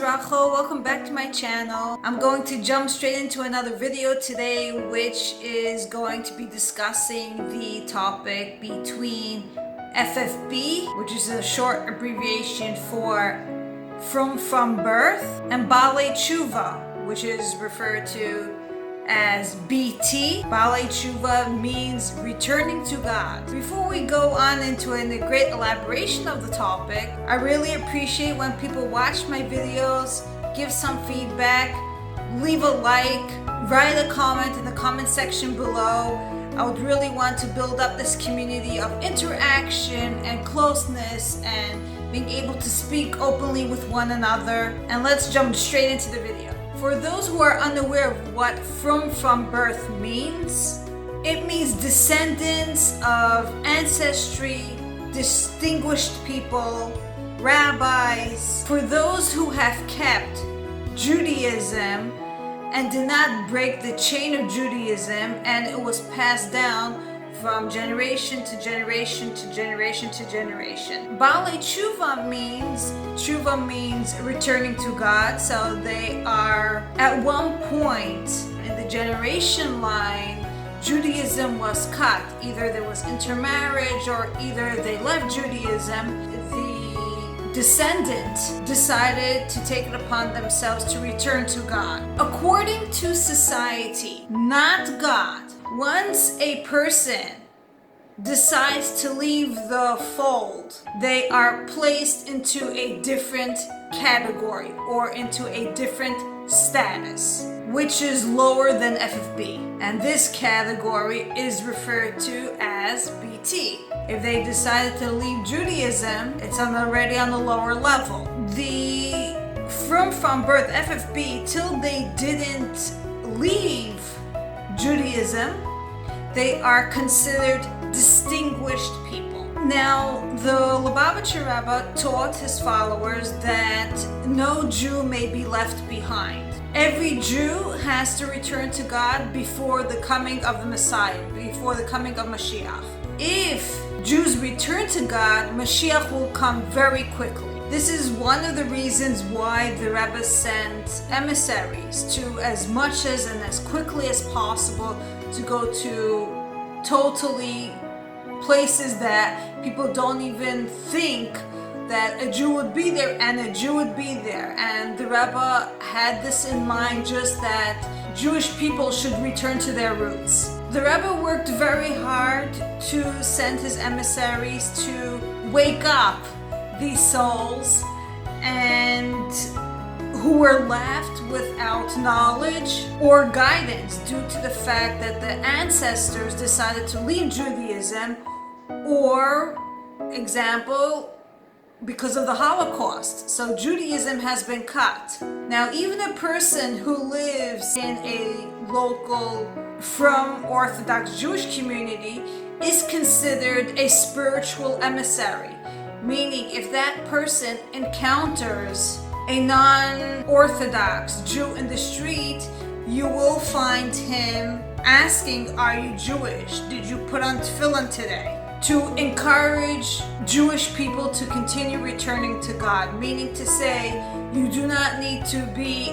Rachel, welcome back to my channel. I'm going to jump straight into another video today, which is going to be discussing the topic between FFB, which is a short abbreviation for from birth, and Balei Tshuva, which is referred to as BT. Balei Tshuva means returning to God. Before we go on into a great elaboration of the topic, I really appreciate when people watch my videos, give some feedback, leave a like, write a comment in the comment section below. I would really want to build up this community of interaction and closeness and being able to speak openly with one another. And let's jump straight into the video. For those who are unaware of what from birth means, it means descendants of ancestry, distinguished people, rabbis. For those who have kept Judaism and did not break the chain of Judaism, and it was passed down from generation to generation to generation to generation. Balei Tshuva means returning to God. So they are at one point in the generation line, Judaism was cut. Either there was intermarriage or either they left Judaism. The descendant decided to take it upon themselves to return to God. According to society, not God, once a person decides to leave the fold, they are placed into a different category or into a different status, which is lower than FFB. And this category is referred to as BT. If they decided to leave Judaism, it's already on the lower level. The from birth FFB, till they didn't leave Judaism, they are considered distinguished people. Now, the Lubavitcher Rebbe taught his followers that no Jew may be left behind. Every Jew has to return to God before the coming of the Messiah, before the coming of Mashiach. If Jews return to God, Mashiach will come very quickly. This is one of the reasons why the Rebbe sent emissaries to as much as and as quickly as possible to go to totally places that people don't even think that a Jew would be there, and a Jew would be there. And the Rebbe had this in mind, just that Jewish people should return to their roots. The Rebbe worked very hard to send his emissaries to wake up these souls and who were left without knowledge or guidance due to the fact that the ancestors decided to leave Judaism, or, example, because of the Holocaust. So Judaism has been cut. Now, even a person who lives in a local from Orthodox Jewish community is considered a spiritual emissary. Meaning, if that person encounters a non-Orthodox Jew in the street, you will find him asking, "Are you Jewish? Did you put on tefillin today?" To encourage Jewish people to continue returning to God, meaning to say, you do not need to be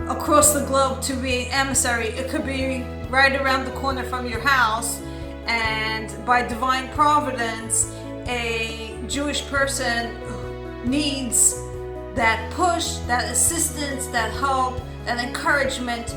across the globe to be an emissary. It could be right around the corner from your house, and by divine providence, a Jewish person needs that push, that assistance, that hope, that encouragement.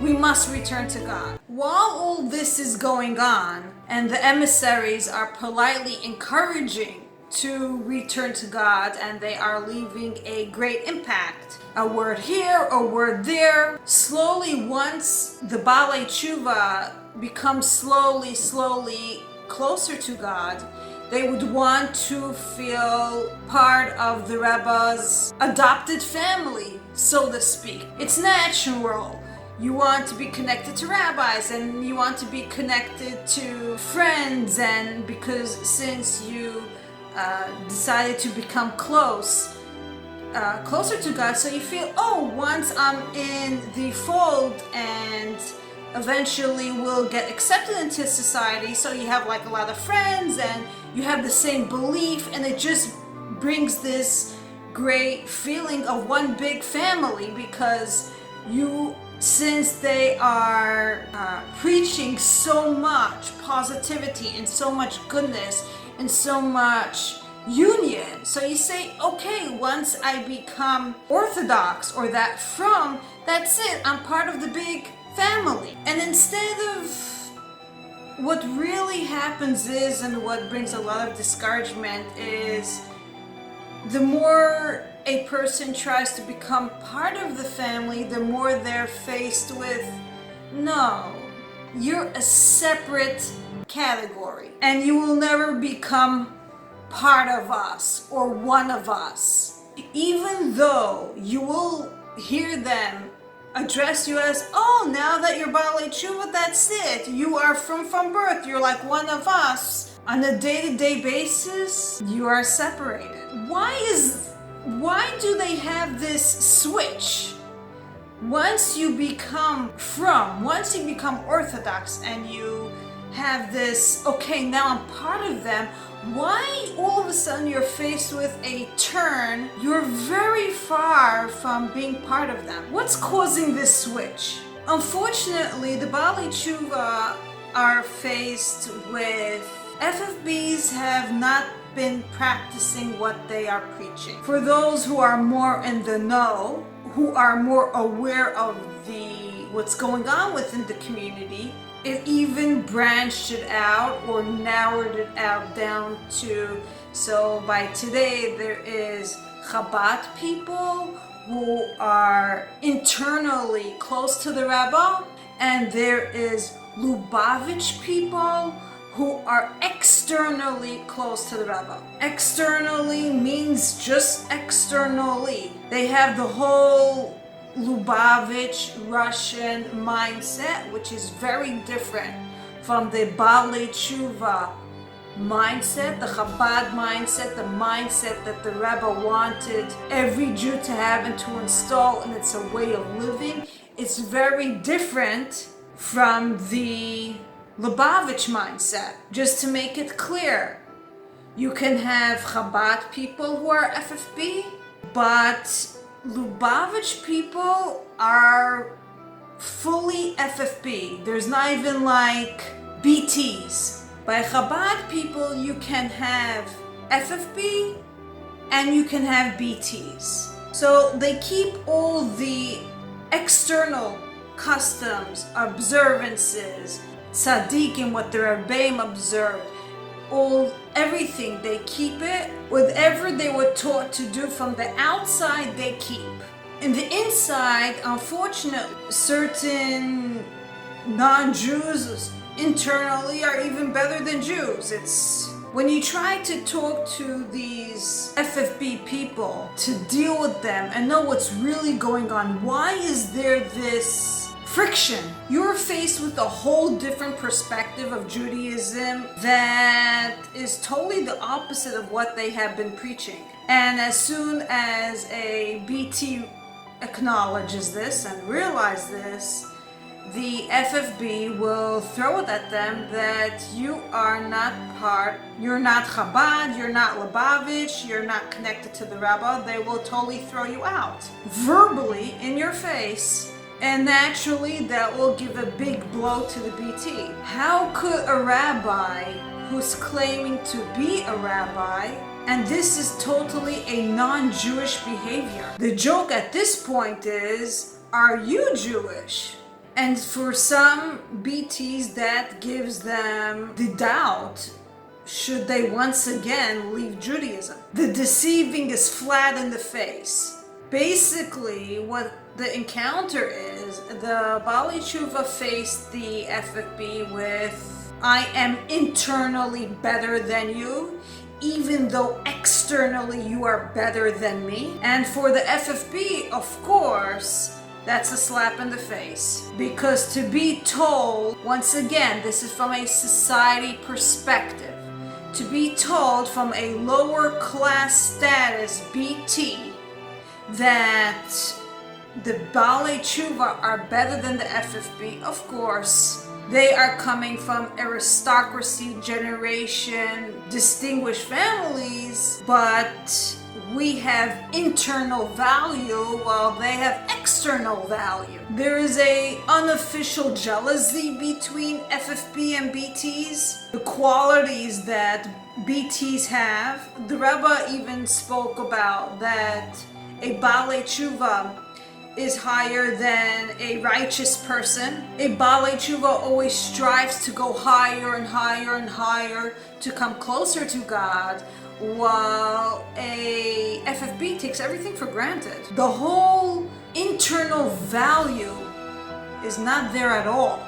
We must return to God. While all this is going on, and the emissaries are politely encouraging to return to God, and they are leaving a great impact, a word here, a word there, slowly, once the Balei Tshuva becomes slowly closer to God, they would want to feel part of the Rebbe's adopted family, so to speak. It's natural. You want to be connected to rabbis, and you want to be connected to friends, and because since you decided to become closer to God, so you feel, oh, once I'm in the fold and eventually will get accepted into society, so you have like a lot of friends and you have the same belief, and it just brings this great feeling of one big family, because since they are preaching so much positivity and so much goodness and so much union. So you say, okay, once I become Orthodox or that's it, I'm part of the big family. And instead of, what really happens is, and what brings a lot of discouragement is, the more a person tries to become part of the family, the more they're faced with, no, you're a separate category and you will never become part of us or one of us. Even though you will hear them address you as, oh, now that you're Baalei Tshuva, that's it, you are from birth, you're like one of us. On a day-to-day basis, you are separated. Why do they have this switch? Once you become Orthodox and you have this, okay, now I'm part of them, why all of a sudden you're faced with a turn? You're very far from being part of them. What's causing this switch? Unfortunately, the Baalei Tshuva are faced with, FFBs have not been practicing what they are preaching. For those who are more in the know, who are more aware of what's going on within the community, it even branched it out or narrowed it out down to, so by today there is Chabad people who are internally close to the Rebbe, and there is Lubavitch people who are externally close to the Rebbe. Externally means just externally. They have the whole Lubavitch Russian mindset, which is very different from the Baalei Tshuva mindset, the Chabad mindset, the mindset that the Rebbe wanted every Jew to have and to install, and it's a way of living. It's very different from the Lubavitch mindset. Just to make it clear, you can have Chabad people who are FFB, but Lubavitch people are fully FFB. There's not even like BTs. By Chabad people, you can have FFB and you can have BTs. So they keep all the external customs, observances, tzaddikim, what the Rebbeim observed, everything, they keep it. Whatever they were taught to do from the outside, they keep. In the inside, unfortunately, certain non-Jews internally are even better than Jews. It's when you try to talk to these FFB people, to deal with them and know what's really going on, why is there this friction? You're faced with a whole different perspective of Judaism that is totally the opposite of what they have been preaching. And as soon as a BT acknowledges this and realizes this, the FFB will throw it at them that you are not you're not Chabad, you're not Lubavitch, you're not connected to the Rebbe. They will totally throw you out, verbally, in your face. And naturally, that will give a big blow to the BT. How could a rabbi who's claiming to be a rabbi, and this is totally a non-Jewish behavior? The joke at this point is, are you Jewish? And for some BTs, that gives them the doubt, should they once again leave Judaism? The deceiving is flat in the face. Basically, what the encounter is, the Baalei Tshuva faced the FFB with, I am internally better than you, even though externally you are better than me. And for the FFB, of course, that's a slap in the face. Because to be told, once again, this is from a society perspective, to be told from a lower class status BT that the Baalei Tshuva are better than the FFB, of course, They are coming from aristocracy, generation, distinguished families, but we have internal value while they have external value. There is a unofficial jealousy between FFB and BTs. The qualities that BTs have, the Rebbe even spoke about that a Balei Tshuva is higher than a righteous person. A Balei Tshuva always strives to go higher and higher and higher to come closer to God, while a FFB takes everything for granted. The whole internal value is not there at all.